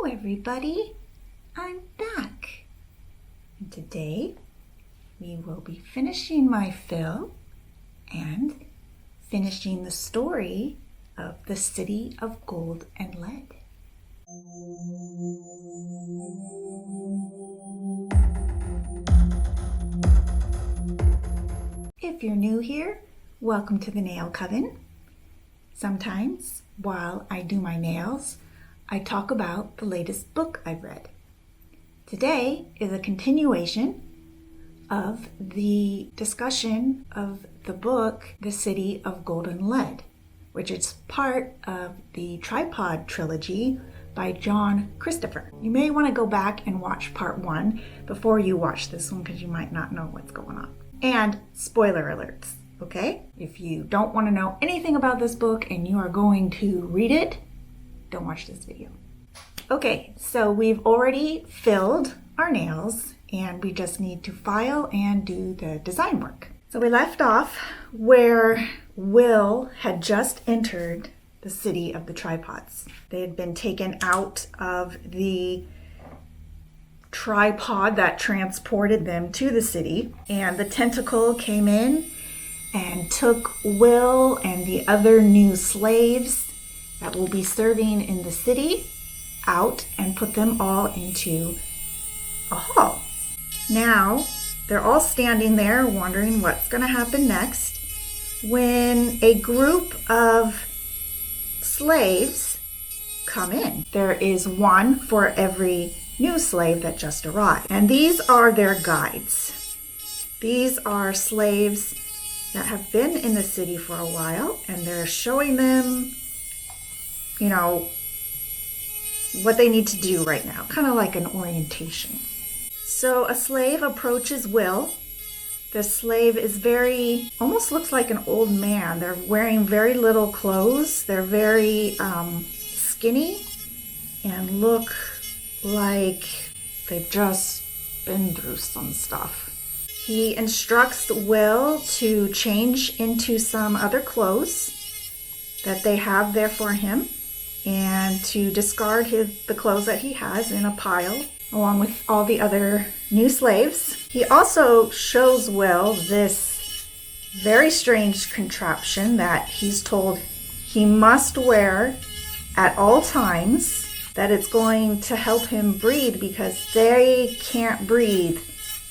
everybody, I'm back. And today we will be finishing my fill and finishing the story of the City of Gold and Lead. If you're new here, welcome to the Nail Coven. Sometimes while I do my nails, I talk about the latest book I've read. Today is a continuation of the discussion of the book, The City of Gold and Lead, which is part of the Tripod Trilogy by John Christopher. You may want to go back and watch part 1 before you watch this one because you might not know what's going on. And spoiler alerts, okay? If you don't want to know anything about this book and you are going to read it, don't watch this video. Okay, so we've already filled our nails and we just need to file and do the design work. So we left off where Will had just entered the city of the tripods. They had been taken out of the tripod that transported them to the city, and the tentacle came in and took Will and the other new slaves that will be serving in the city out and put them all into a hall. Now they're all standing there wondering what's going to happen next when a group of slaves come in. There is one for every new slave that just arrived, and these are their guides. These are slaves that have been in the city for a while, and they're showing them what they need to do right now, kind of like an orientation. So a slave approaches Will. The slave is almost looks like an old man. They're wearing very little clothes. They're very skinny and look like they've just been through some stuff. He instructs Will to change into some other clothes that they have there for him, and to discard the clothes that he has in a pile along with all the other new slaves. He also shows Will this very strange contraption that he's told he must wear at all times, that it's going to help him breathe because they can't breathe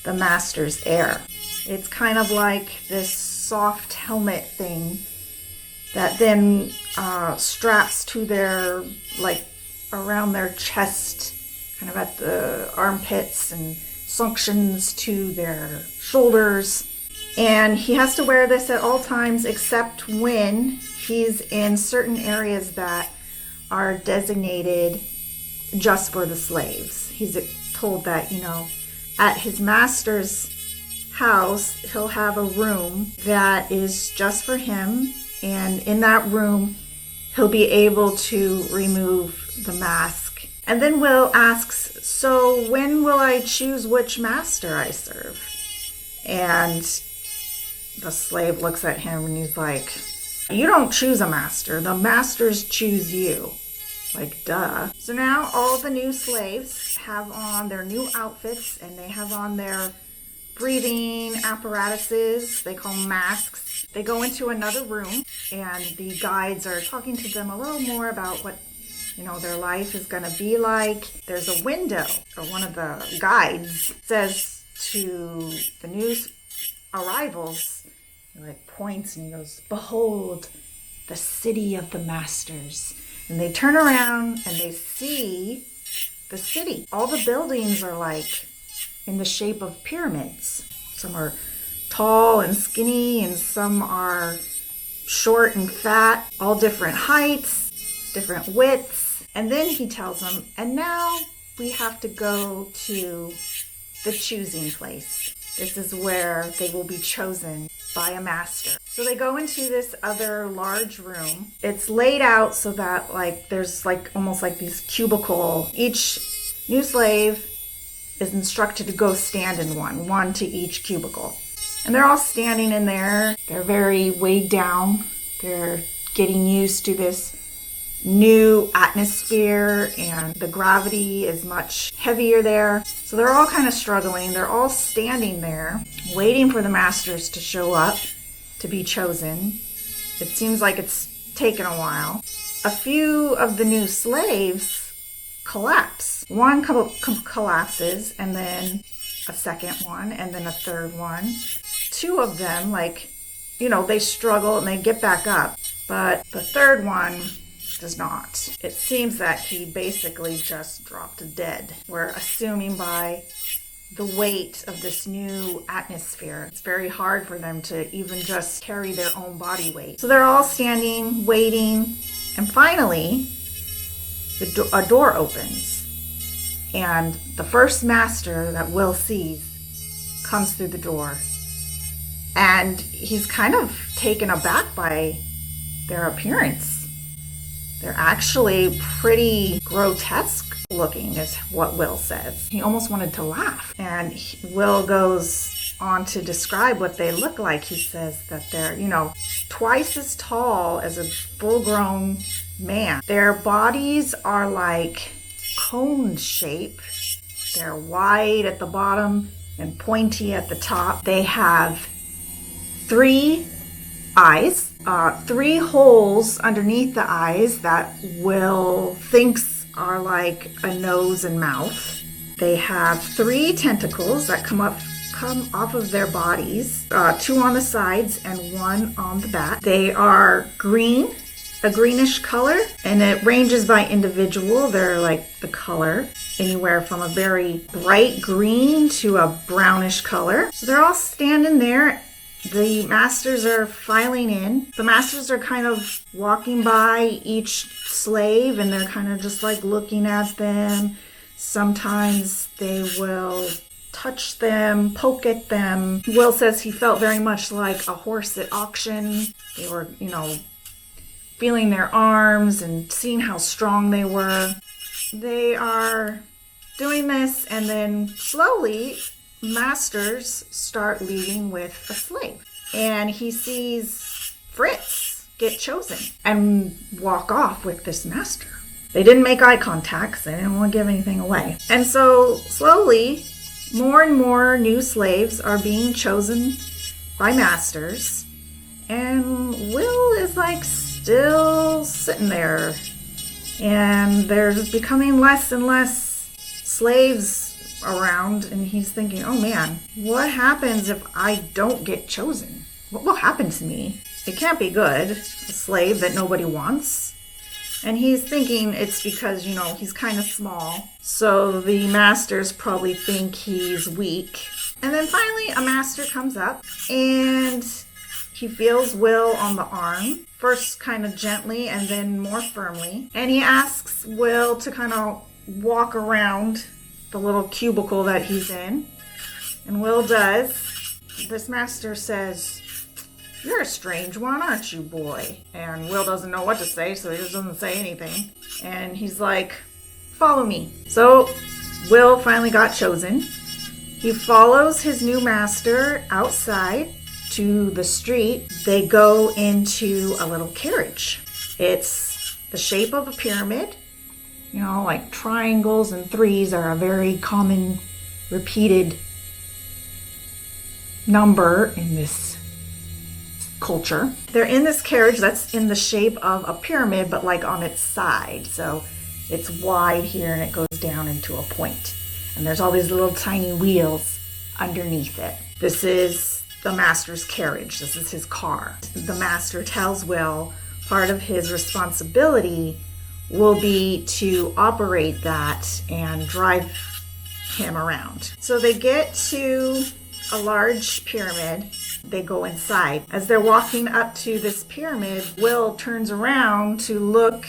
the master's air. It's kind of like this soft helmet thing that then straps to their, around their chest, kind of at the armpits, and suctions to their shoulders. And he has to wear this at all times except when he's in certain areas that are designated just for the slaves. He's told that, at his master's house, he'll have a room that is just for him. And in that room, he'll be able to remove the mask. And then Will asks, so when will I choose which master I serve? And the slave looks at him and he's like, you don't choose a master. The masters choose you. Like, duh. So now all the new slaves have on their new outfits and they have on their breathing apparatuses. They call them masks. They go into another room and the guides are talking to them a little more about what, their life is going to be like. There's a window, or one of the guides says to the new arrivals, he points and he goes, behold, the city of the masters. And they turn around and they see the city. All the buildings are in the shape of pyramids. Some are tall and skinny, and some are short and fat, all different heights, different widths. And then he tells them, and now we have to go to the choosing place. This is where they will be chosen by a master. So they go into this other large room. It's laid out so that there's almost like these cubicle. Each new slave is instructed to go stand in one to each cubicle. And they're all standing in there. They're very weighed down. They're getting used to this new atmosphere and the gravity is much heavier there. So they're all kind of struggling. They're all standing there waiting for the masters to show up to be chosen. It seems like it's taken a while. A few of the new slaves collapse. One collapses, and then a second one, and then a third one. Two of them, they struggle and they get back up. But the third one does not. It seems that he basically just dropped dead. We're assuming by the weight of this new atmosphere. It's very hard for them to even just carry their own body weight. So they're all standing, waiting, and finally, a door opens. And the first master that Will sees comes through the door. And he's kind of taken aback by their appearance. They're actually pretty grotesque looking, is what Will says. He almost wanted to laugh. And Will goes on to describe what they look like. He says that they're, twice as tall as a full-grown man. Their bodies are like cone shape. They're wide at the bottom and pointy at the top. They have 3 eyes, 3 holes underneath the eyes that Will thinks are like a nose and mouth. They have 3 tentacles that come off of their bodies, 2 on the sides and 1 on the back. They are green, a greenish color, and it ranges by individual. They're like the color, anywhere from a very bright green to a brownish color. So they're all standing there. The masters are filing in. The masters are kind of walking by each slave and they're kind of just like looking at them. Sometimes they will touch them, poke at them. Will says he felt very much like a horse at auction. They were, feeling their arms and seeing how strong they were. They are doing this, and then slowly masters start leaving with a slave. And he sees Fritz get chosen and walk off with this master. They didn't make eye contact because they didn't want to give anything away. And so slowly, more and more new slaves are being chosen by masters. And Will is still sitting there. And there's becoming less and less slaves around. And he's thinking, oh man, what happens if I don't get chosen? What will happen to me? It can't be good. A slave that nobody wants. And he's thinking it's because, he's kind of small. So the masters probably think he's weak. And then finally a master comes up and he feels Will on the arm. First kind of gently and then more firmly. And he asks Will to kind of walk around the little cubicle that he's in. And Will does. This master says, "You're a strange one, aren't you, boy?" And Will doesn't know what to say, so he just doesn't say anything. And he's like, "Follow me." So Will finally got chosen. He follows his new master outside to the street. They go into a little carriage. It's the shape of a pyramid. Like triangles and 3s are a very common repeated number in this culture. They're in this carriage that's in the shape of a pyramid, but like on its side. So it's wide here and it goes down into a point. And there's all these little tiny wheels underneath it. This is the master's carriage. This is his car. The master tells Will part of his responsibility will be to operate that and drive him around. So they get to a large pyramid. They go inside. As they're walking up to this pyramid, Will turns around to look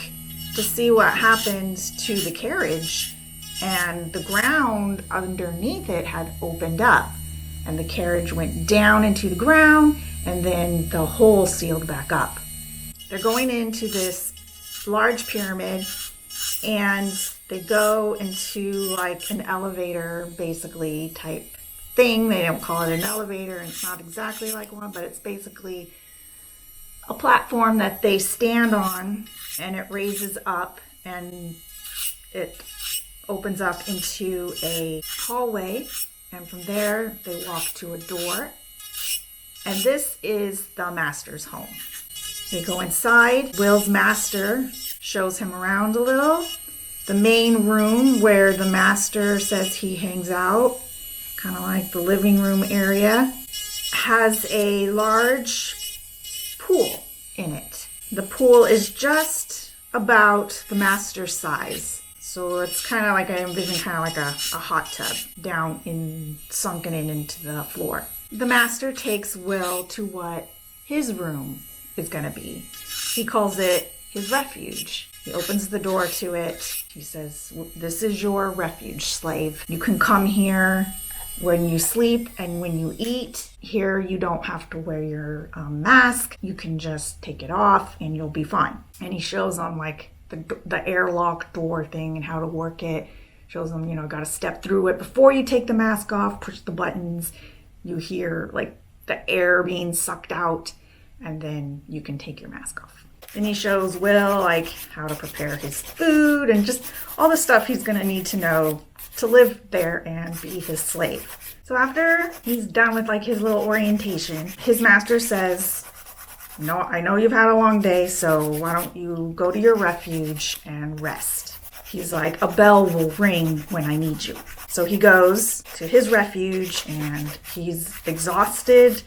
to see what happens to the carriage, and the ground underneath it had opened up, and the carriage went down into the ground, and then the hole sealed back up. They're going into this large pyramid, and they go into like an elevator basically type thing. They don't call it an elevator, and it's not exactly like one, but it's basically a platform that they stand on, and it raises up and it opens up into a hallway, and from there they walk to a door, and this is the master's home. They go inside. Will's master shows him around a little. The main room where the master says he hangs out, kind of like the living room area, has a large pool in it. The pool is just about the master's size. So it's kind of like, I envision kind of like a hot tub down sunken into the floor. The master takes Will to what his room is going to be. He calls it his refuge. He opens the door to it. He says, "This is your refuge, slave. You can come here when you sleep and when you eat. Here you don't have to wear your mask. You can just take it off and you'll be fine." And he shows them like the airlock door thing and how to work it. Shows them, got to step through it. Before you take the mask off, push the buttons. You hear like the air being sucked out, and then you can take your mask off. Then he shows Will like how to prepare his food and just all the stuff he's going to need to know to live there and be his slave. So after he's done with like his little orientation, his master says, "No, I know you've had a long day, so why don't you go to your refuge and rest?" He's like, "A bell will ring when I need you." So he goes to his refuge and he's exhausted,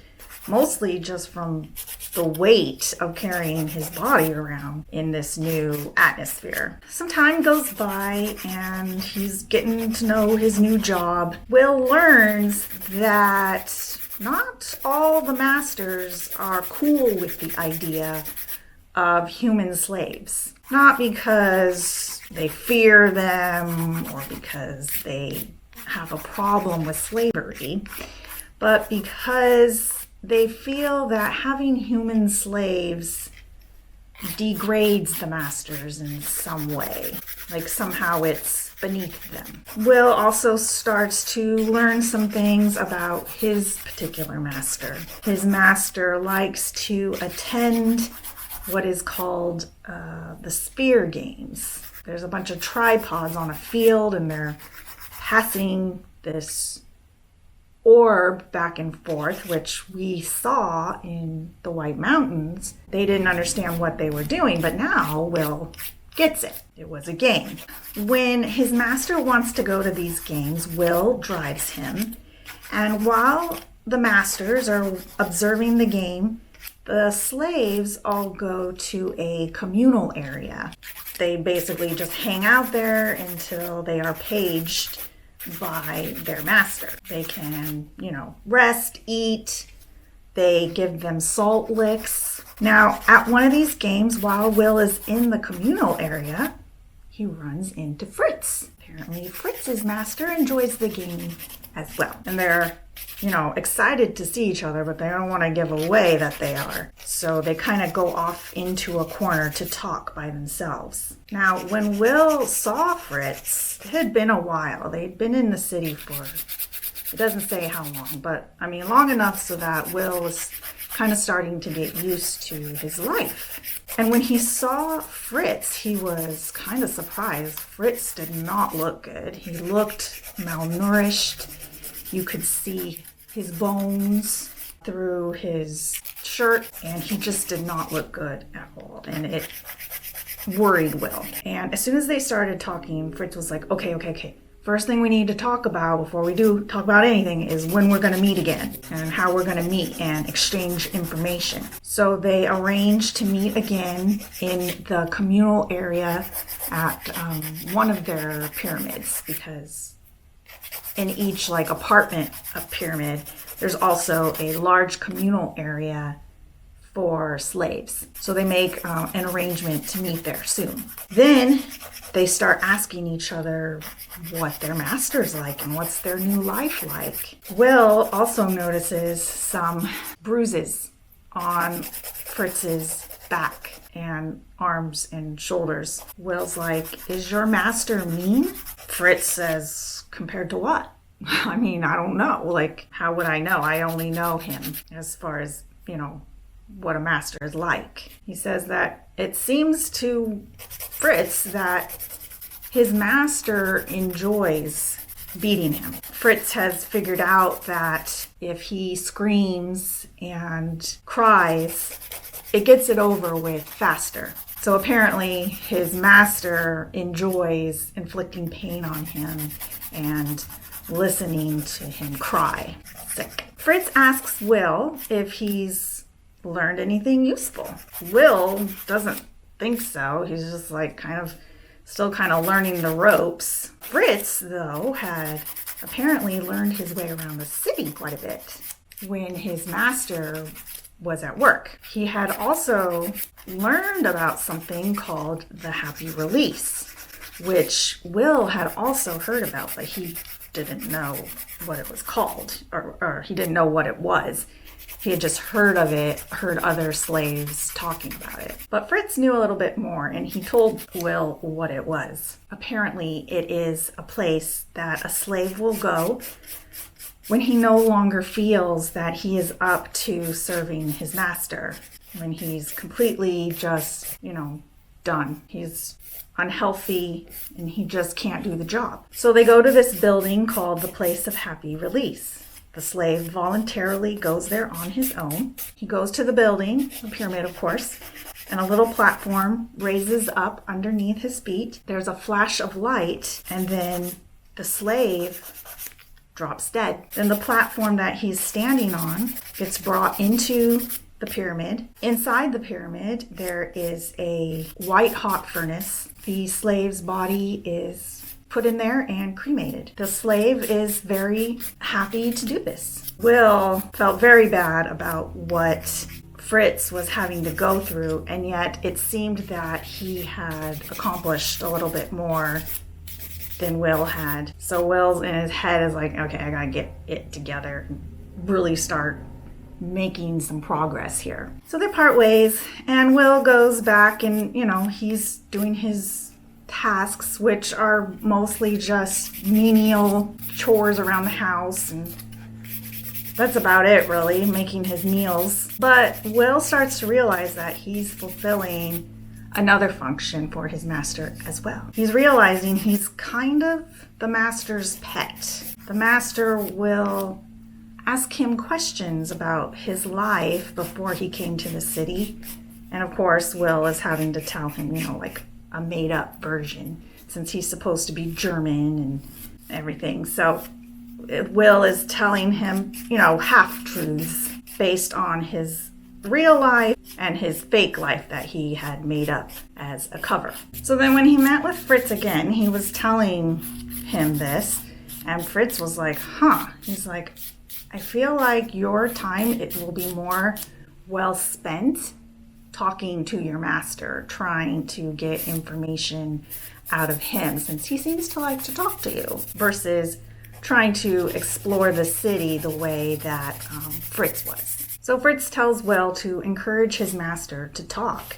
mostly just from the weight of carrying his body around in this new atmosphere. Some time goes by and he's getting to know his new job. Will learns that not all the masters are cool with the idea of human slaves. Not because they fear them or because they have a problem with slavery, but because they feel that having human slaves degrades the masters in some way, like somehow it's beneath them. Will also starts to learn some things about his particular master. His master likes to attend what is called the spear games. There's a bunch of tripods on a field and they're passing this orb back and forth, which we saw in the White Mountains. They didn't understand what they were doing, but now Will gets it. It was a game. When his master wants to go to these games, Will drives him, and while the masters are observing the game, the slaves all go to a communal area. They basically just hang out there until they are paged by their master. They can, rest, eat. They give them salt licks. Now, at one of these games, while Will is in the communal area, he runs into Fritz. Apparently, Fritz's master enjoys the game as well. And they're, excited to see each other, but they don't want to give away that they are. So they kind of go off into a corner to talk by themselves. Now, when Will saw Fritz, it had been a while. They'd been in the city for, it doesn't say how long, but long enough so that Will was kind of starting to get used to his life. And when he saw Fritz, he was kind of surprised. Fritz did not look good. He looked malnourished. You could see his bones through his shirt, and he just did not look good at all. And it worried Will. And as soon as they started talking, Fritz was like, okay. First thing we need to talk about before we do talk about anything is when we're going to meet again and how we're going to meet and exchange information. So they arranged to meet again in the communal area at one of their pyramids, because in each apartment pyramid, there's also a large communal area for slaves. So they make an arrangement to meet there soon. Then they start asking each other what their master's like and what's their new life like. Will also notices some bruises on Fritz's back and arms and shoulders. Will's like, "Is your master mean?" Fritz says, "Compared to what?" I don't know. How would I know? I only know him as far as, what a master is like. He says that it seems to Fritz that his master enjoys beating him. Fritz has figured out that if he screams and cries, it gets it over with faster. So apparently his master enjoys inflicting pain on him and listening to him cry. Sick. Fritz asks Will if he's learned anything useful. Will doesn't think so. He's just like still kind of learning the ropes. Fritz, though, had apparently learned his way around the city quite a bit when his master was at work. He had also learned about something called the happy release, which Will had also heard about, but he didn't know what it was called, or he didn't know what it was. He had just heard of it, heard other slaves talking about it. But Fritz knew a little bit more, and he told Will what it was. Apparently, it is a place that a slave will go when he no longer feels that he is up to serving his master, when he's completely just, done. He's unhealthy and he just can't do the job. So they go to this building called the Place of Happy Release. The slave voluntarily goes there on his own. He goes to the building, the pyramid of course, and a little platform raises up underneath his feet. There's a flash of light, and then the slave drops dead. Then the platform that he's standing on gets brought into the pyramid. Inside the pyramid, there is a white hot furnace. The slave's body is put in there and cremated. The slave is very happy to do this. Will felt very bad about what Fritz was having to go through, and yet it seemed that he had accomplished a little bit more than Will had. So Will's in his head is like, okay, I gotta get it together and really start making some progress here. So they part ways, and Will goes back and, he's doing his tasks, which are mostly just menial chores around the house, and that's about it really, making his meals. But Will starts to realize that he's fulfilling another function for his master as well. He's realizing he's kind of the master's pet. The master will ask him questions about his life before he came to the city. And of course, Will is having to tell him, like a made-up version, since he's supposed to be German and everything. So Will is telling him, half-truths based on his real life and his fake life that he had made up as a cover. So then when he met with Fritz again, he was telling him this, and Fritz was like, He's like, I feel like your time, it will be more well spent talking to your master, trying to get information out of him, since he seems to like to talk to you, versus trying to explore the city the way that Fritz was. So Fritz tells Will to encourage his master to talk.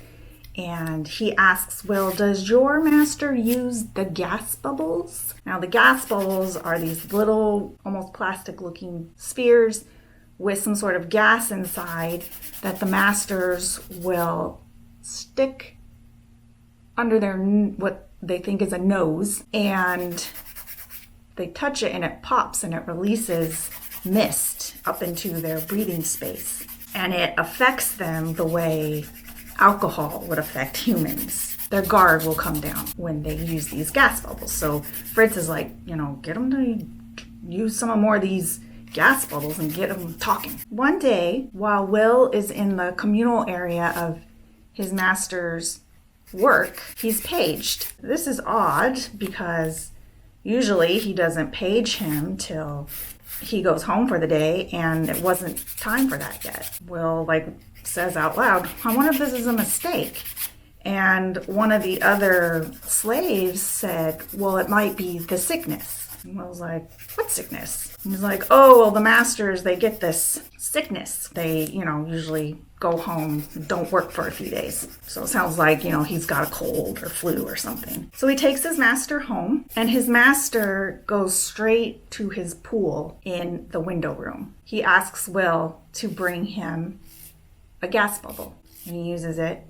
And he asks Will, does your master use the gas bubbles? Now the gas bubbles are these little, almost plastic looking spheres with some sort of gas inside that the masters will stick under their, what they think is a nose, and they touch it and it pops and it releases mist up into their breathing space. And it affects them the way alcohol would affect humans. Their guard will come down when they use these gas bubbles. So Fritz is like, get them to use some more of these gas bubbles and get them talking. One day, while Will is in the communal area of his master's work, he's paged. This is odd because usually he doesn't page him till he goes home for the day, and it wasn't time for that yet. Will says out loud, I wonder if this is a mistake. And one of the other slaves said, well, it might be the sickness. And Will's like, what sickness? And he's like, oh, well, the masters, they get this sickness. They, usually go home and don't work for a few days. So it sounds like, he's got a cold or flu or something. So he takes his master home, and his master goes straight to his pool in the window room. He asks Will to bring him a gas bubble. And he uses it,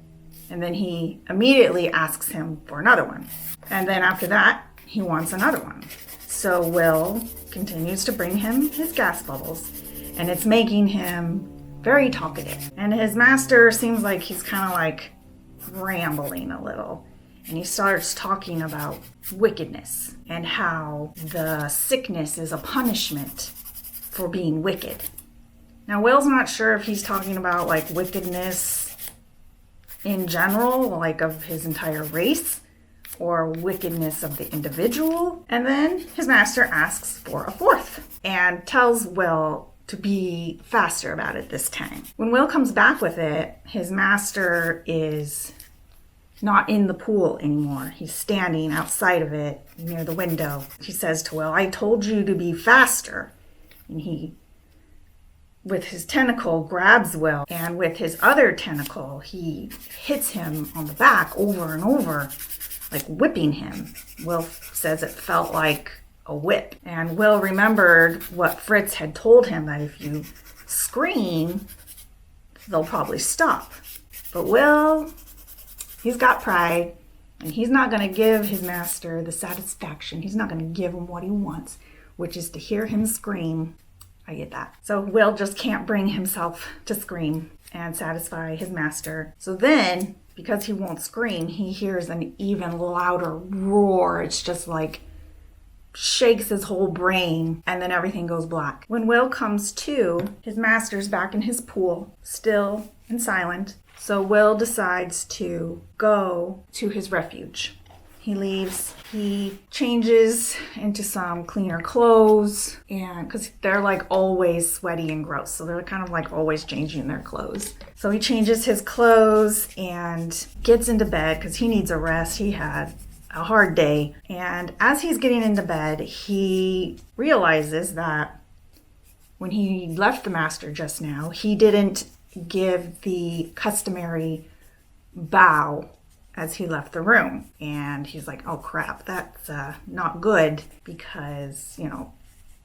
and then he immediately asks him for another one. And then after that, he wants another one. So Will continues to bring him his gas bubbles, and it's making him very talkative. And his master seems like he's kind of like rambling a little. And he starts talking about wickedness and how the sickness is a punishment for being wicked. Now, Will's not sure if he's talking about like wickedness in general, like of his entire race, or wickedness of the individual. And then his master asks for a fourth and tells Will to be faster about it this time. When Will comes back with it, his master is not in the pool anymore. He's standing outside of it near the window. He says to Will, I told you to be faster. And he, with his tentacle, grabs Will, and with his other tentacle, he hits him on the back over and over, like whipping him. Will says it felt like a whip. And Will remembered what Fritz had told him, that if you scream, they'll probably stop. But Will, he's got pride, and he's not going to give his master the satisfaction. He's not going to give him what he wants, which is to hear him scream. I get that. So Will just can't bring himself to scream and satisfy his master. So then, because he won't scream, he hears an even louder roar. It's just like shakes his whole brain, and then everything goes black. When Will comes to, his master's back in his pool, still and silent. So Will decides to go to his refuge. He leaves, he changes into some cleaner clothes, and because they're like always sweaty and gross, so they're kind of like always changing their clothes. So he changes his clothes and gets into bed because he needs a rest. He had a hard day. And as he's getting into bed, he realizes that when he left the master just now, he didn't give the customary bow as he left the room. And he's like, oh crap, that's not good, because, you know,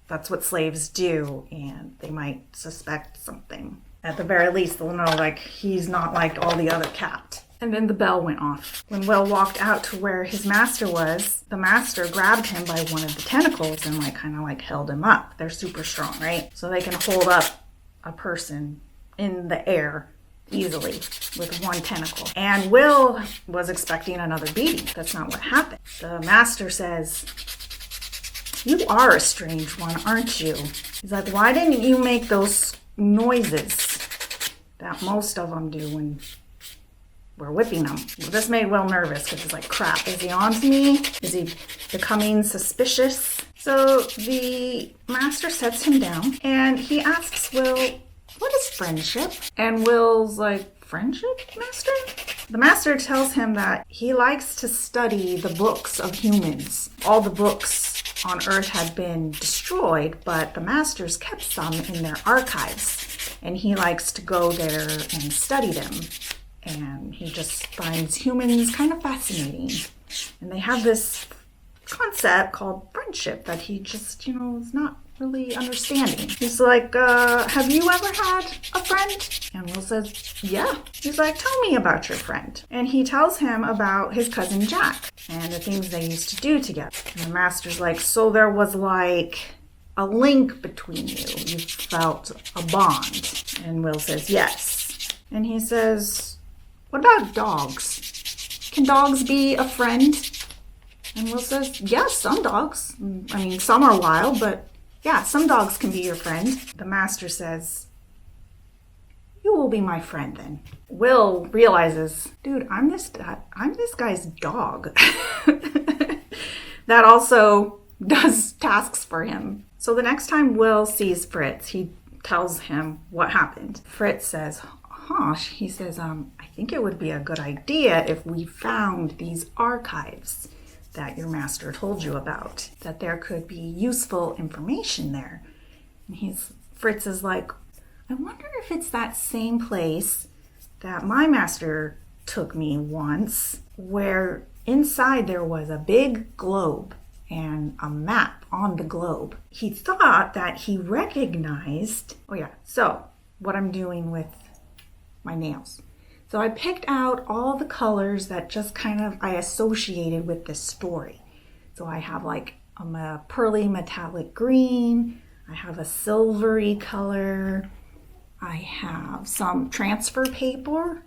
that's what slaves do, and they might suspect something. At the very least, they'll know like he's not like all the other cat. And then the bell went off. When Will walked out to where his master was, the master grabbed him by one of the tentacles and like kind of like held him up. They're super strong, right? So they can hold up a person in the air easily with one tentacle. And Will was expecting another beating. That's not what happened. The master says, you are a strange one, aren't you? He's like, why didn't you make those noises that most of them do when we're whipping them? Well, this made Will nervous because he's like, crap, is he on to me? Is he becoming suspicious? So the master sets him down and he asks Will, what is friendship? And Will's like, friendship, master? The master tells him that he likes to study the books of humans. All the books on Earth had been destroyed, but the masters kept some in their archives, and he likes to go there and study them. And he just finds humans kind of fascinating. And they have this concept called friendship that he just, is not really understanding. He's like, have you ever had a friend? And Will says, yeah. He's like, tell me about your friend. And he tells him about his cousin Jack and the things they used to do together. And the master's like, so there was like a link between you. You felt a bond. And Will says, yes. And he says, what about dogs? Can dogs be a friend? And Will says, yes, some dogs. I mean, some are wild, but yeah, some dogs can be your friend. The master says, you will be my friend then. Will realizes, dude, I'm this guy's dog. That also does tasks for him. So the next time Will sees Fritz, he tells him what happened. Fritz says, he says, I think it would be a good idea if we found these archives that your master told you about, that there could be useful information there. And Fritz is like, I wonder if it's that same place that my master took me once, where inside there was a big globe and a map on the globe. He thought that he recognized, so what I'm doing with my nails. So I picked out all the colors that just kind of I associated with this story. So I have like a pearly metallic green, I have a silvery color, I have some transfer paper,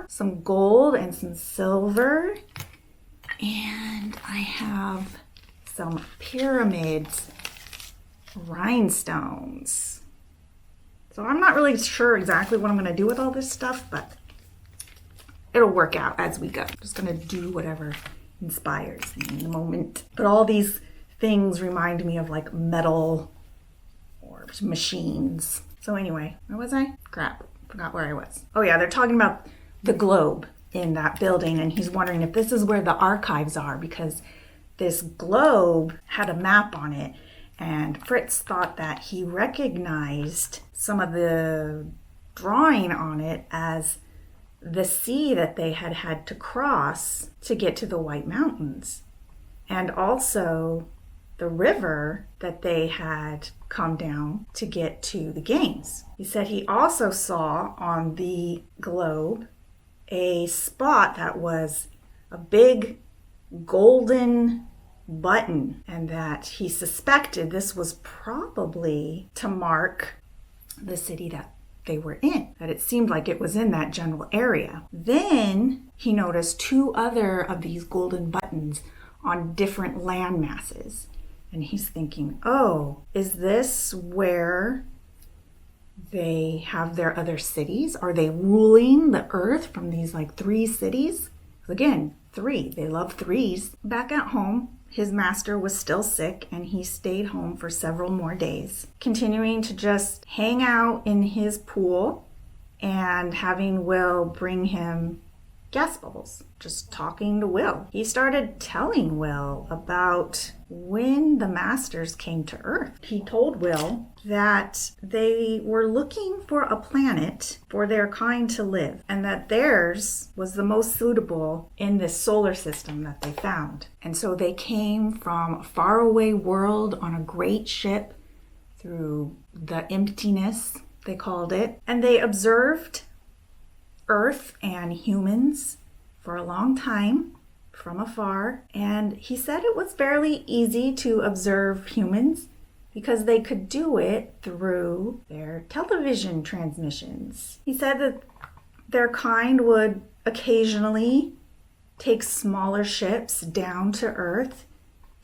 some gold and some silver, and I have some pyramids, rhinestones. So I'm not really sure exactly what I'm going to do with all this stuff, but it'll work out as we go. I'm just going to do whatever inspires me in the moment. But all these things remind me of like metal or machines. So anyway, where was I? Crap, forgot where I was. Oh yeah, they're talking about the globe in that building, and he's wondering if this is where the archives are, because this globe had a map on it, and Fritz thought that he recognized some of the drawing on it as the sea that they had to cross to get to the White Mountains, and also the river that they had come down to get to the games. He said he also saw on the globe a spot that was a big golden button, and that he suspected this was probably to mark the city that they were in, that it seemed like it was in that general area. Then he noticed 2 other of these golden buttons on different land masses, and he's thinking, oh, is this where they have their other cities? Are they ruling the earth from these like 3 cities? Again, 3, they love 3s. Back at home, his master was still sick, and he stayed home for several more days, continuing to just hang out in his pool and having Will bring him gas bubbles, just talking to Will. He started telling Will about when the masters came to Earth. He told Will that they were looking for a planet for their kind to live, and that theirs was the most suitable in this solar system that they found. And so they came from a faraway world on a great ship through the emptiness, they called it, and they observed Earth and humans for a long time from afar. And he said it was fairly easy to observe humans because they could do it through their television transmissions. He said that their kind would occasionally take smaller ships down to Earth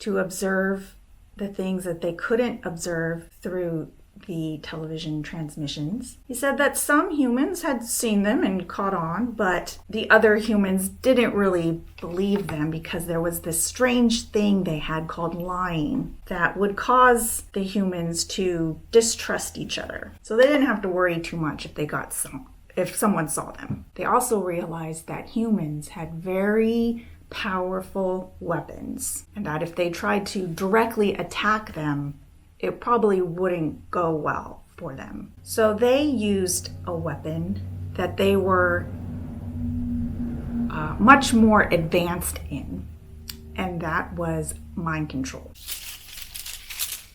to observe the things that they couldn't observe through the television transmissions. He said that some humans had seen them and caught on, but the other humans didn't really believe them because there was this strange thing they had called lying that would cause the humans to distrust each other. So they didn't have to worry too much if someone saw them. They also realized that humans had very powerful weapons, and that if they tried to directly attack them, it probably wouldn't go well for them. So they used a weapon that they were much more advanced in, and that was mind control.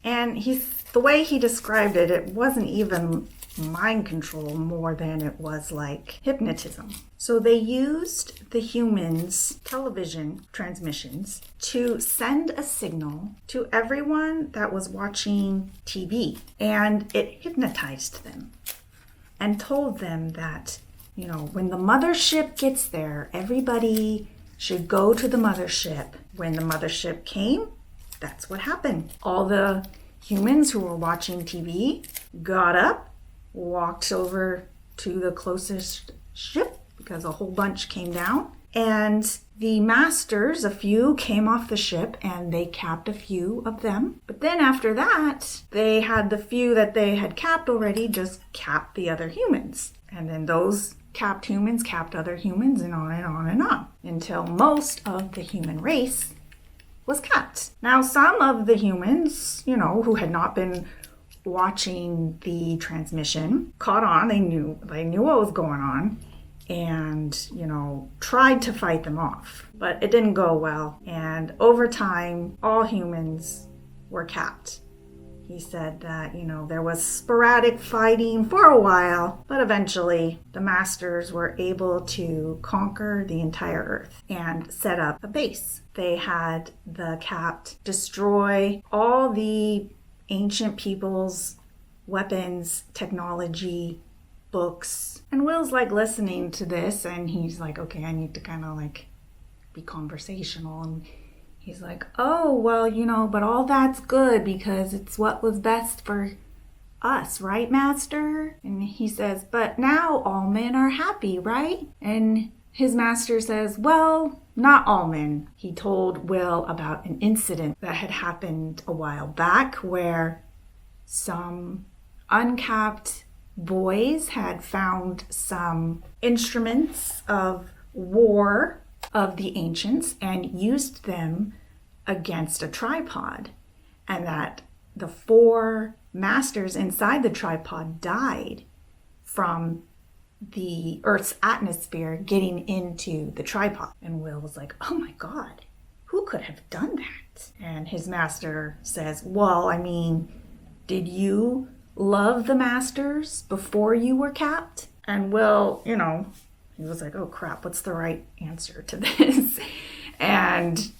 And the way he described it, it wasn't even mind control more than it was like hypnotism. So they used the humans' television transmissions to send a signal to everyone that was watching TV, and it hypnotized them and told them that, when the mothership gets there, everybody should go to the mothership. When the mothership came, that's what happened. All the humans who were watching TV got up, walked over to the closest ship because a whole bunch came down, and the masters, a few, came off the ship and they capped a few of them. But then after that, they had the few that they had capped already just cap the other humans, and then those capped humans capped other humans, and on and on and on, until most of the human race was capped. Now, some of the humans, who had not been watching the transmission caught on. They knew what was going on, and tried to fight them off, but it didn't go well. And over time, all humans were capped, he said that, there was sporadic fighting for a while, but eventually the masters were able to conquer the entire Earth and set up a base. They had the Capt destroy all the ancient people's weapons, technology, books. And Will's listening to this, and he's like, okay, I need to kind of be conversational. And he's like, oh, well, but all that's good because it's what was best for us, right, Master? And he says, but now all men are happy, right? And his master says, well, not all men. He told Will about an incident that had happened a while back where some uncapped boys had found some instruments of war of the ancients and used them against a tripod, and that the 4 masters inside the tripod died from the Earth's atmosphere getting into the tripod. And Will was like, oh my God, who could have done that? And his master says, well, did you love the masters before you were capped? And Will, he was like, oh crap, what's the right answer to this? And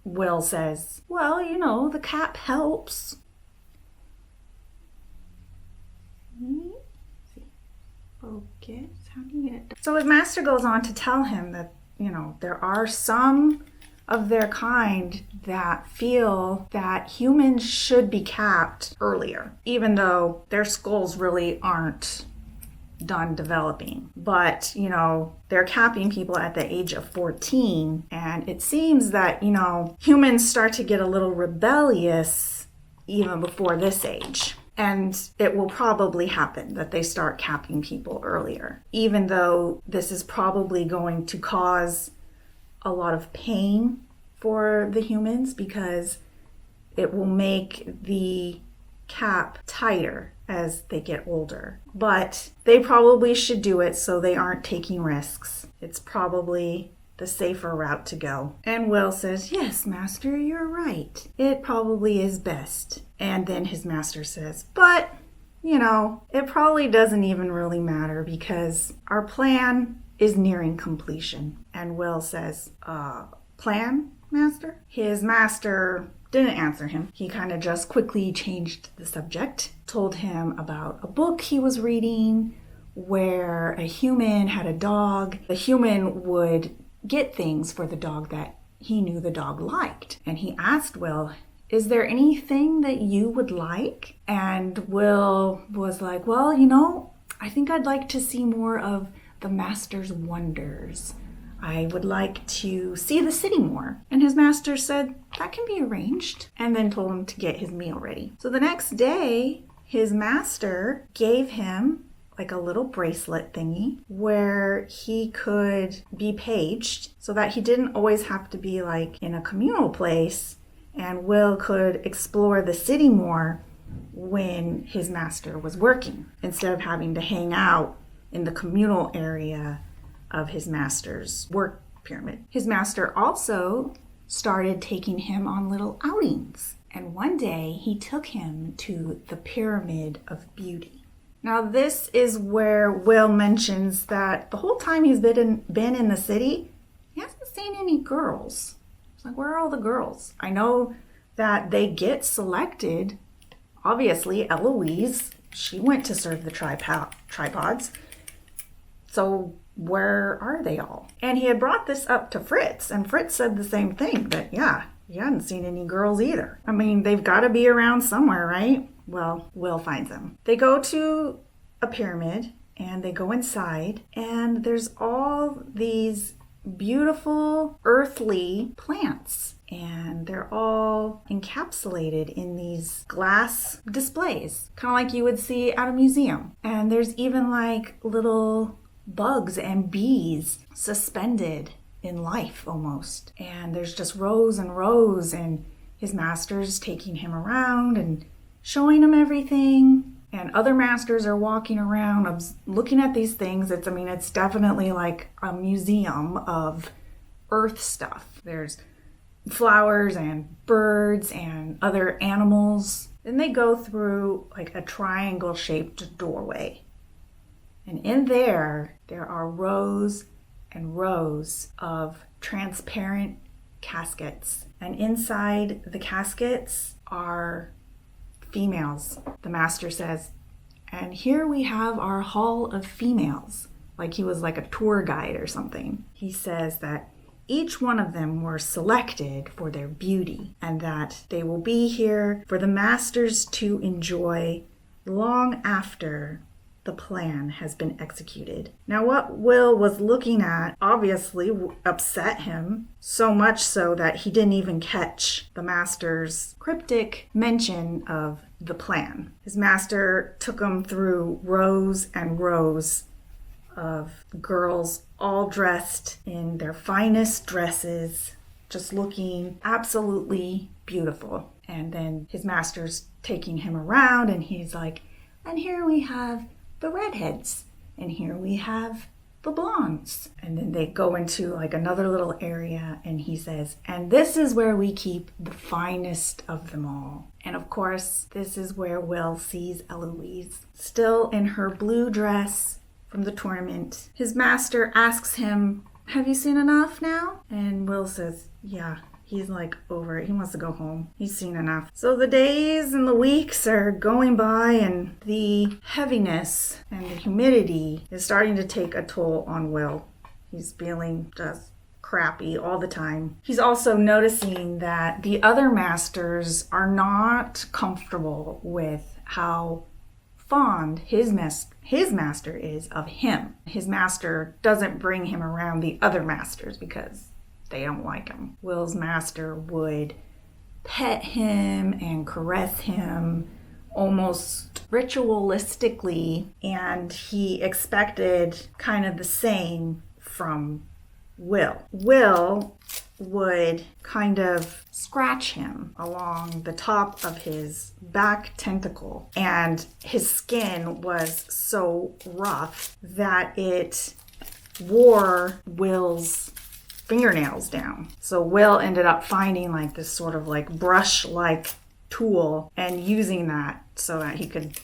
Will says, well, the cap helps. Focus. How do you get it? So his master goes on to tell him that, there are some of their kind that feel that humans should be capped earlier, even though their skulls really aren't done developing. But, they're capping people at the age of 14, and it seems that, humans start to get a little rebellious even before this age. And it will probably happen that they start capping people earlier, even though this is probably going to cause a lot of pain for the humans because it will make the cap tighter as they get older. But they probably should do it so they aren't taking risks. It's probably the safer route to go. And Will says, yes, Master, you're right. It probably is best. And then his master says, but, it probably doesn't even really matter because our plan is nearing completion. And Will says, plan, Master? His master didn't answer him. He kind of just quickly changed the subject, told him about a book he was reading where a human had a dog. The human would get things for the dog that he knew the dog liked. And he asked Will, is there anything that you would like? And Will was like, well, I think I'd like to see more of the master's wonders. I would like to see the city more. And his master said, that can be arranged. And then told him to get his meal ready. So the next day, his master gave him a little bracelet thingy where he could be paged so that he didn't always have to be in a communal place, and Will could explore the city more when his master was working instead of having to hang out in the communal area of his master's work pyramid. His master also started taking him on little outings, and one day he took him to the Pyramid of Beauty. Now, this is where Will mentions that the whole time he's been in the city, he hasn't seen any girls. It's like, where are all the girls? I know that they get selected. Obviously, Eloise, she went to serve the tripods. So where are they all? And he had brought this up to Fritz, and Fritz said the same thing, that, yeah, he hadn't seen any girls either. They've got to be around somewhere, right? Well, Will finds them. They go to a pyramid and they go inside, and there's all these beautiful earthly plants, and they're all encapsulated in these glass displays, kind of like you would see at a museum. And there's even little bugs and bees suspended in life almost. And there's just rows and rows, and his master's taking him around and showing him everything, and other masters are walking around looking at these things. It's definitely like a museum of earth stuff. There's flowers and birds and other animals Then they go through like a triangle-shaped doorway. And in there are rows and rows of transparent caskets. And inside the caskets are females, the master says. And here we have our hall of females. Like he was like a tour guide or something. He says that each one of them were selected for their beauty and that they will be here for the masters to enjoy long after the plan has been executed. Now, what Will was looking at obviously upset him, so much so that he didn't even catch the master's cryptic mention of the plan. His master took him through rows and rows of girls all dressed in their finest dresses, just looking absolutely beautiful. And then his master's taking him around and he's like, and here we have the redheads, and here we have the blondes. And then they go into like another little area and he says, and this is where we keep the finest of them all. And of course, this is where Will sees Eloise, still in her blue dress from the tournament. His master asks him, have you seen enough now? And Will says, yeah. He's like over it. He wants to go home. He's seen enough. So the days and the weeks are going by and the heaviness and the humidity is starting to take a toll on Will. He's feeling just crappy all the time. He's also noticing that the other masters are not comfortable with how fond his master is of him. His master doesn't bring him around the other masters because they don't like him. Will's master would pet him and caress him almost ritualistically, and he expected kind of the same from Will. Will would kind of scratch him along the top of his back tentacle, and his skin was so rough that it wore Will's fingernails down. So Will ended up finding like this sort of like brush-like tool and using that so that he could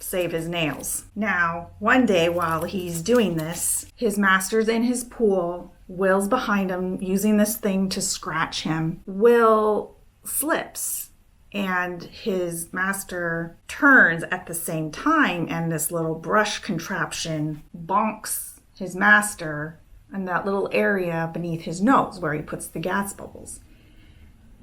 save his nails. Now, one day while he's doing this, his master's in his pool, Will's behind him using this thing to scratch him. Will slips and his master turns at the same time, and this little brush contraption bonks his master in that little area beneath his nose where he puts the gas bubbles.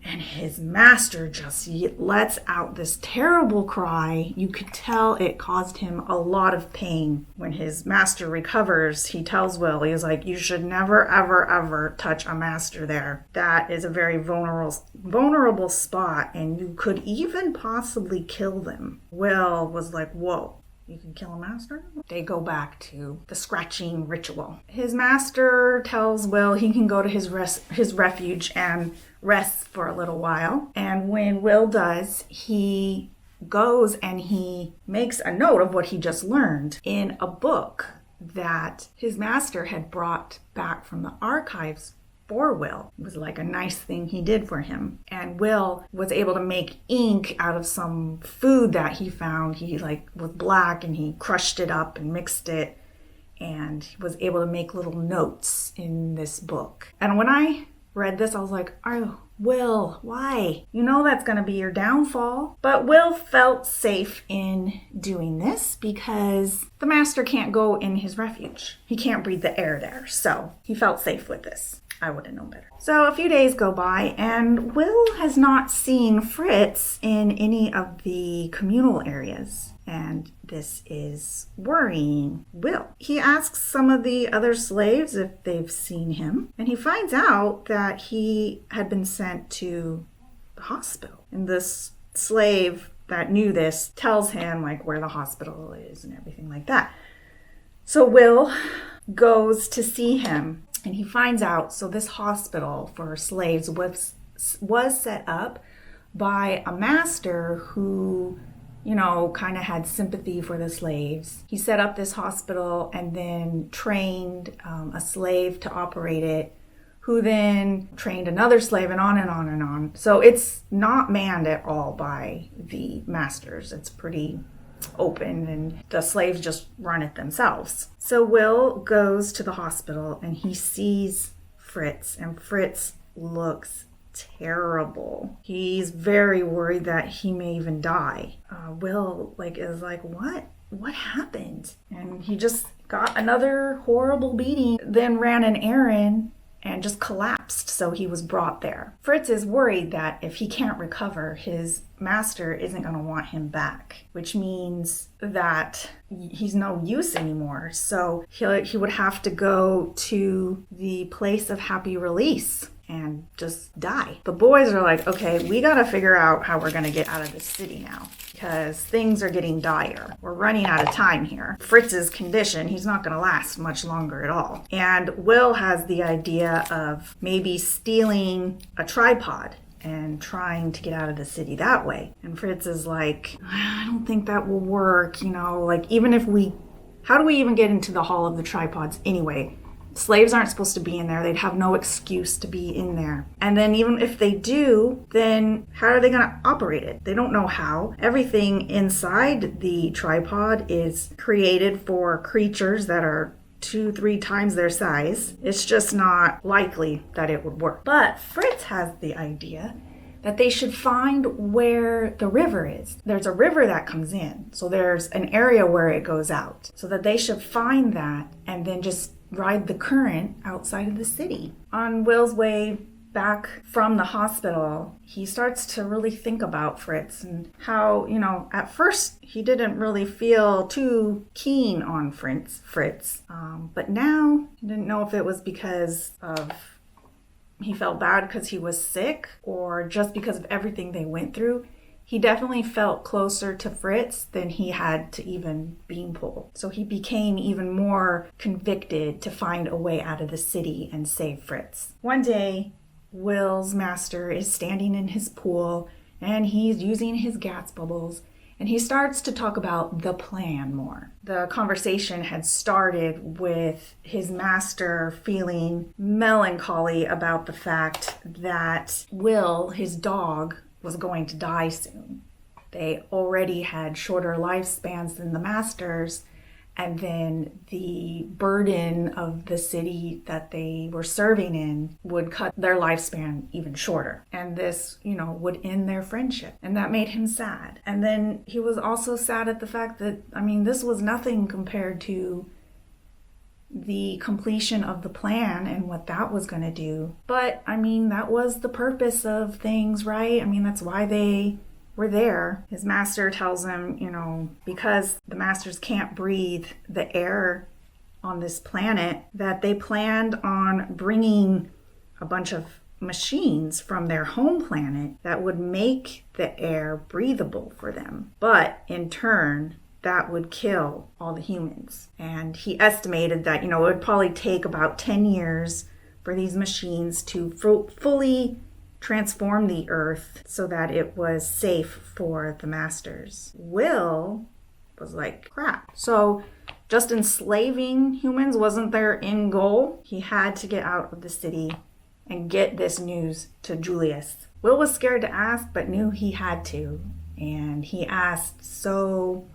And his master just lets out this terrible cry. You could tell it caused him a lot of pain. When his master recovers, he tells Will, he's like, you should never, ever, ever touch a master there. That is a very vulnerable spot, and you could even possibly kill them. Will was like, whoa. You can kill a master? They go back to the scratching ritual. His master tells Will he can go to his refuge and rest for a little while. And when Will does, he goes and he makes a note of what he just learned in a book that his master had brought back from the archives for Will. It was like a nice thing he did for him. And Will was able to make ink out of some food that he found. He was black and he crushed it up and mixed it, and he was able to make little notes in this book. And when I read this, I was like, oh, Will, why? You know that's going to be your downfall. But Will felt safe in doing this because the master can't go in his refuge. He can't breathe the air there. So he felt safe with this. I would have known better. So a few days go by and Will has not seen Fritz in any of the communal areas. And this is worrying Will. He asks some of the other slaves if they've seen him. And he finds out that he had been sent to the hospital. And this slave that knew this tells him where the hospital is and everything like that. So Will goes to see him. And he finds out, so this hospital for slaves was set up by a master who, kind of had sympathy for the slaves. He set up this hospital and then trained a slave to operate it who then trained another slave, and on and on and on. So it's not manned at all by the masters. It's pretty open, and the slaves just run it themselves. So Will goes to the hospital and he sees Fritz, and Fritz looks terrible. He's very worried that he may even die. Will is like, what happened? And he just got another horrible beating, then ran an errand and just collapsed, so he was brought there. Fritz is worried that if he can't recover, his master isn't going to want him back, which means that he's no use anymore. So he would have to go to the place of happy release and just die. The boys are like, okay, we got to figure out how we're going to get out of this city now, because things are getting dire. We're running out of time here. Fritz's condition, he's not going to last much longer at all. And Will has the idea of maybe stealing a tripod and trying to get out of the city that way. And Fritz is like, I don't think that will work. Even if how do we even get into the Hall of the Tripods anyway? Slaves aren't supposed to be in there. They'd have no excuse to be in there. And then even if they do, then how are they going to operate it? They don't know how. Everything inside the tripod is created for creatures that are 2-3 times their size. It's just not likely that it would work. But Fritz has the idea that they should find where the river is. There's a river that comes in, so there's an area where it goes out. So that they should find that and then just ride the current outside of the city. On Will's way back from the hospital, he starts to really think about Fritz and how, at first he didn't really feel too keen on Fritz. But now he didn't know if it was because of he felt bad because he was sick or just because of everything they went through. He definitely felt closer to Fritz than he had to even Beanpole. So he became even more convicted to find a way out of the city and save Fritz. One day, Will's master is standing in his pool and he's using his gas bubbles, and he starts to talk about the plan more. The conversation had started with his master feeling melancholy about the fact that Will, his dog, was going to die soon. They already had shorter lifespans than the masters, and then the burden of the city that they were serving in would cut their lifespan even shorter. And this, would end their friendship. And that made him sad. And then he was also sad at the fact that, this was nothing compared to the completion of the plan and what that was going to do. But, that was the purpose of things, right? That's why they were there. His master tells him, because the masters can't breathe the air on this planet, that they planned on bringing a bunch of machines from their home planet that would make the air breathable for them. But in turn, that would kill all the humans. And he estimated that, it would probably take about 10 years for these machines to fully transform the earth so that it was safe for the masters. Will was like, crap. So just enslaving humans wasn't their end goal. He had to get out of the city and get this news to Julius. Will was scared to ask, but knew he had to. And he asked, so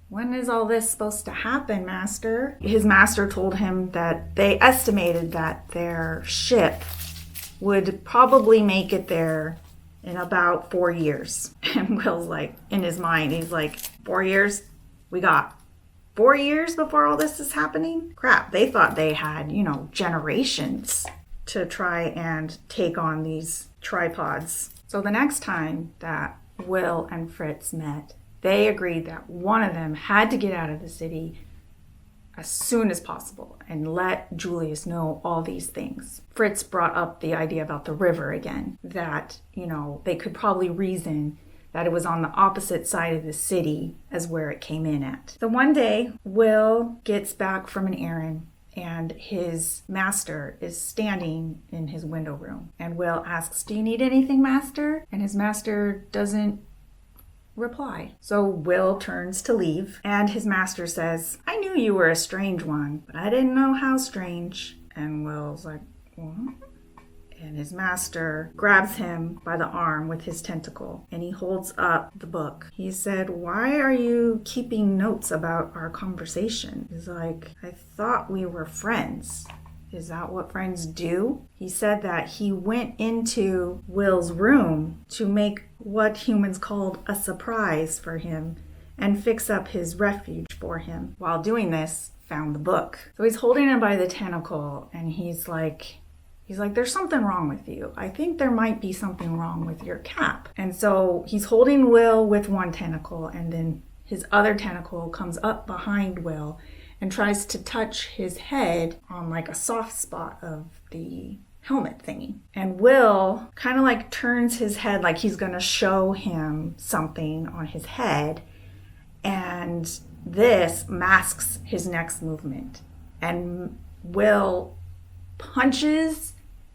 when is all this supposed to happen, master? His master told him that they estimated that their ship would probably make it there in about 4 years. And Will's like, in his mind, he's like, 4 years? We got 4 years before all this is happening? Crap, they thought they had, generations to try and take on these tripods. So the next time that Will and Fritz met, they agreed that one of them had to get out of the city as soon as possible and let Julius know all these things. Fritz brought up the idea about the river again, that, they could probably reason that it was on the opposite side of the city as where it came in at. So one day, Will gets back from an errand and his master is standing in his window room. And Will asks, do you need anything, master? And his master doesn't reply. So Will turns to leave, and his master says, I knew you were a strange one, but I didn't know how strange. And Will's like, And his master grabs him by the arm with his tentacle and he holds up the book. He said, "Why are you keeping notes about our conversation?" He's like, "I thought we were friends. Is that what friends do?" He said that he went into Will's room to make what humans called a surprise for him and fix up his refuge for him. While doing this, found the book. So he's holding him by the tentacle and he's like, "There's something wrong with you. I think there might be something wrong with your cap." And so he's holding Will with one tentacle and then his other tentacle comes up behind Will and tries to touch his head on like a soft spot of the helmet thingy. And Will kind of like turns his head like he's gonna show him something on his head. And this masks his next movement. And Will punches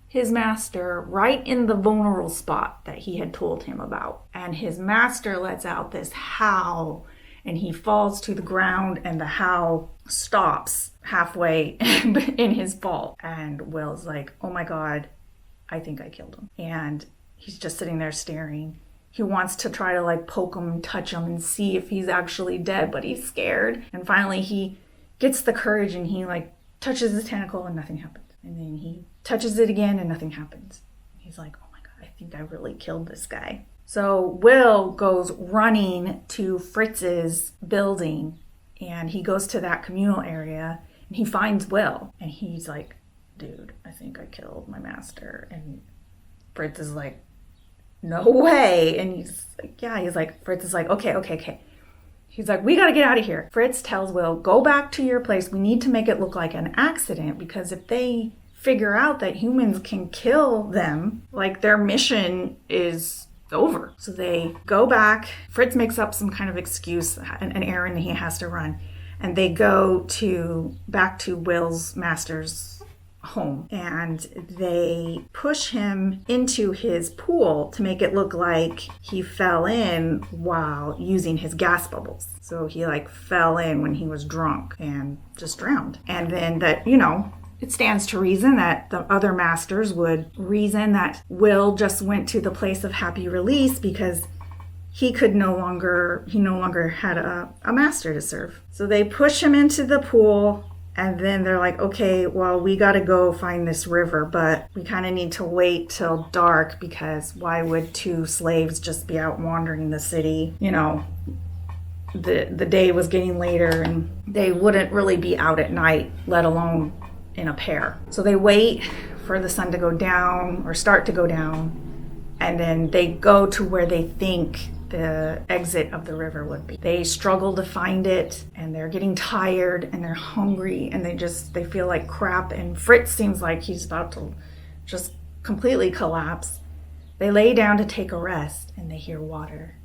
his master right in the vulnerable spot that he had told him about. And his master lets out this howl and he falls to the ground and the howl stops halfway in his fall. And Will's like, "Oh my God, I think I killed him." And he's just sitting there staring. He wants to try to like poke him and touch him and see if he's actually dead, but he's scared. And finally he gets the courage and he like touches his tentacle and nothing happens. And then he touches it again and nothing happens. He's like, "Oh my God, I think I really killed this guy." So Will goes running to Fritz's building and he goes to that communal area and he finds Will. And he's like, "Dude, I think I killed my master." And Fritz is like, "No way." And he's like, "Yeah." He's like, Fritz is like, okay. He's like, "We got to get out of here." Fritz tells Will, "Go back to your place. We need to make it look like an accident because if they figure out that humans can kill them, like their mission is over." So they go back. Fritz makes up some kind of excuse, an errand he has to run. And they go back to Will's master's home and they push him into his pool to make it look like he fell in while using his gas bubbles. So he like fell in when he was drunk and just drowned. And then that, it stands to reason that the other masters would reason that Will just went to the place of happy release because he no longer had a master to serve. So they push him into the pool. And then they're like, "Okay, well, we got to go find this river, but we kind of need to wait till dark because why would two slaves just be out wandering the city? The day was getting later and they wouldn't really be out at night, let alone in a pair." So they wait for the sun to go down or start to go down. And then they go to where they think the exit of the river would be. They struggle to find it and they're getting tired and they're hungry and they feel like crap. And Fritz seems like he's about to just completely collapse. They lay down to take a rest and they hear water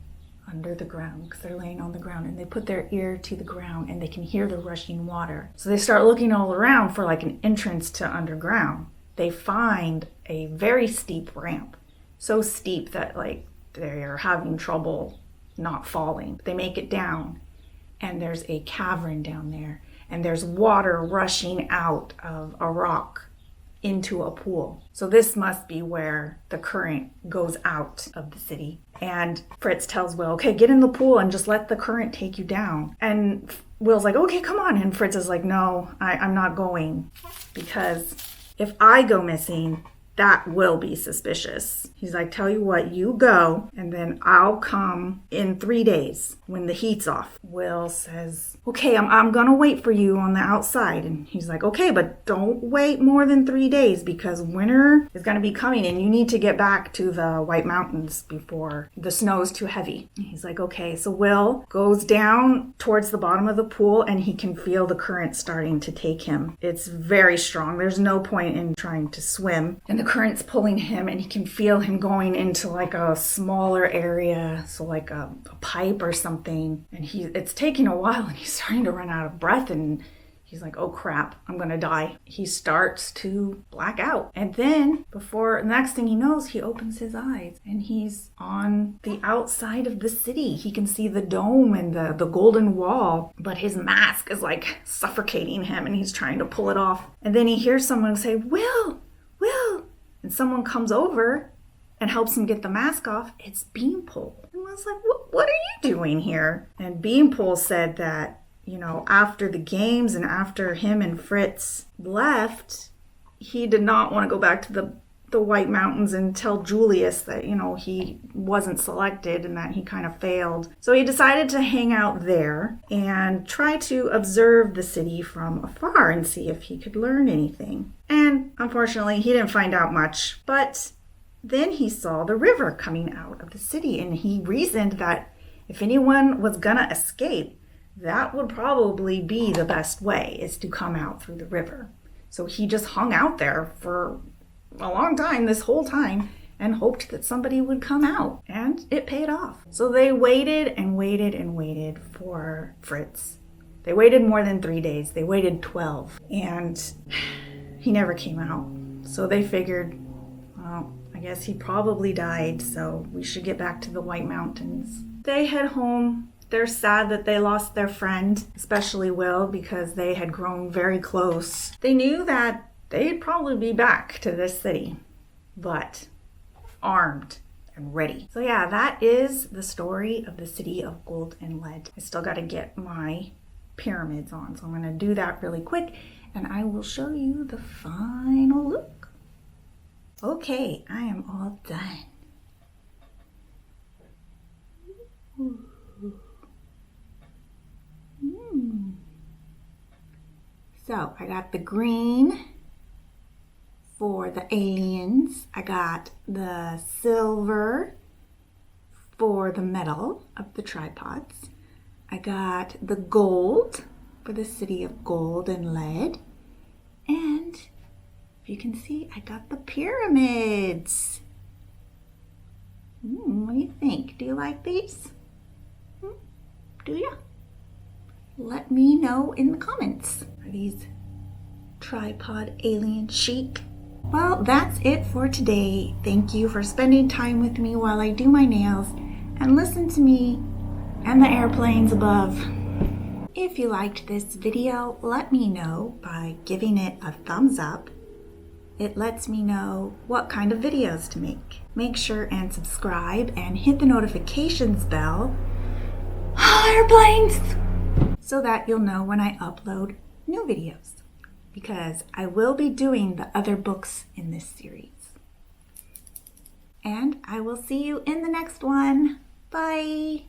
under the ground because they're laying on the ground and they put their ear to the ground and they can hear the rushing water. So they start looking all around for like an entrance to underground. They find a very steep ramp. So steep that like they are having trouble not falling. They make it down and there's a cavern down there and there's water rushing out of a rock into a pool. So this must be where the current goes out of the city. And Fritz tells Will, "Okay, get in the pool and just let the current take you down." And Will's like, "Okay, come on." And Fritz is like, "No, I'm not going because if I go missing, that will be suspicious." He's like, "Tell you what, you go and then I'll come in 3 days when the heat's off." Will says, "Okay, I'm gonna wait for you on the outside." And he's like, "Okay, but don't wait more than 3 days because winter is gonna be coming and you need to get back to the White Mountains before the snow's too heavy." And he's like, "Okay." So Will goes down towards the bottom of the pool and he can feel the current starting to take him. It's very strong. There's no point in trying to swim. And the current's pulling him and he can feel him going into like a smaller area, so like a pipe or something. And it's taking a while and he's starting to run out of breath and he's like, "Oh crap, I'm gonna die." He starts to black out. And then the next thing he knows, he opens his eyes and he's on the outside of the city. He can see the dome and the golden wall, but his mask is like suffocating him and he's trying to pull it off. And then he hears someone say, Will, and someone comes over and helps him get the mask off, it's Beanpole. And I was like, what are you doing here? And Beanpole said that, you know, after the games and after him and Fritz left, he did not want to go back to the White Mountains and tell Julius that, you know, he wasn't selected and that he kind of failed. So he decided to hang out there and try to observe the city from afar and see if he could learn anything. And unfortunately, he didn't find out much. But then he saw the river coming out of the city, and he reasoned that if anyone was gonna escape, that would probably be the best way, is to come out through the river. So he just hung out there for a long time, this whole time, and hoped that somebody would come out, and it paid off. So they waited and waited and waited for Fritz. They waited more than 3 days. They waited 12, and he never came out. So they figured, well, I guess he probably died, so we should get back to the White Mountains. They head home. They're sad that they lost their friend, especially Will, because they had grown very close. They knew that they'd probably be back to this city, but armed and ready. So yeah, that is the story of the city of gold and lead. I still got to get my pyramids on, so I'm going to do that really quick, and I will show you the final look. Okay, I am all done. So I got the green for the aliens. I got the silver for the metal of the tripods. I got the gold for the city of gold and lead. And if you can see, I got the pyramids. What do you think? Do you like these? Do you? Let me know in the comments. Are these tripod alien chic? Well, that's it for today. Thank you for spending time with me while I do my nails and listen to me and the airplanes above. If you liked this video, let me know by giving it a thumbs up. It lets me know what kind of videos to make. Make sure and subscribe and hit the notifications bell. Airplanes! So that you'll know when I upload new videos, because I will be doing the other books in this series. And I will see you in the next one. Bye!